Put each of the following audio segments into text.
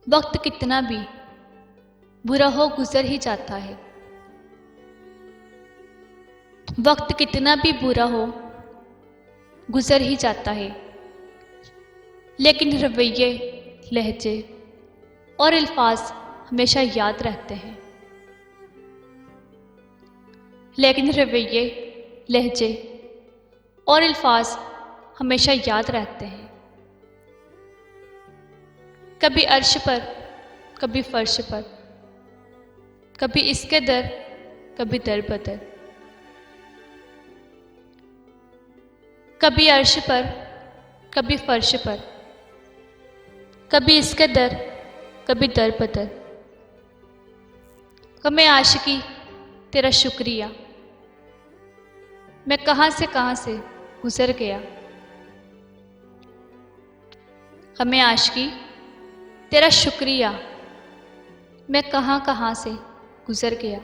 वक्त कितना भी बुरा हो गुजर ही जाता है। वक्त कितना भी बुरा हो गुजर ही जाता है, लेकिन रवैये, लहजे और अल्फाज हमेशा याद रहते हैं। लेकिन रवैये, लहजे और अल्फाज हमेशा याद रहते हैं। कभी अर्श पर, कभी फर्श पर, कभी इसके दर, कभी दर बदर। कभी अर्श पर, कभी फर्श पर, कभी इसके दर, कभी दर बदर। कमे आशिकी तेरा शुक्रिया, मैं कहाँ से गुजर गया। हमें आशिकी तेरा शुक्रिया, मैं कहाँ से गुजर गया।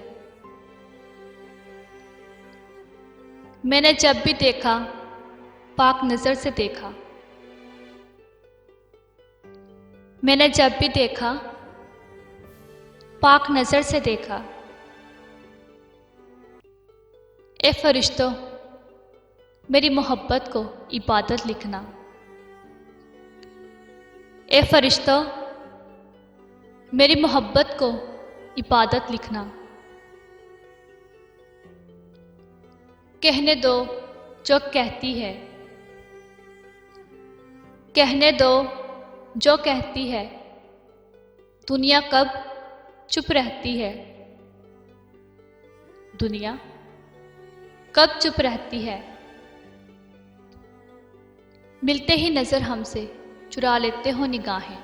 मैंने जब भी देखा पाक नज़र से देखा। मैंने जब भी देखा पाक नज़र से देखा। ए फरिश्तों, मेरी मोहब्बत को इबादत लिखना। ए फरिश्तों, मेरी मोहब्बत को इबादत लिखना। कहने दो जो कहती है, कहने दो जो कहती है, दुनिया कब चुप रहती है। दुनिया कब चुप रहती है। मिलते ही नजर हमसे चुरा लेते हो निगाहें।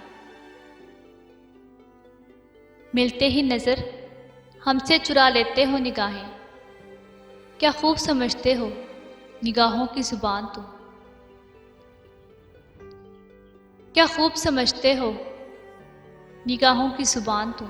मिलते ही नजर हमसे चुरा लेते हो निगाहें। क्या खूब समझते हो निगाहों की जुबान तुम। क्या खूब समझते हो निगाहों की जुबान तुम।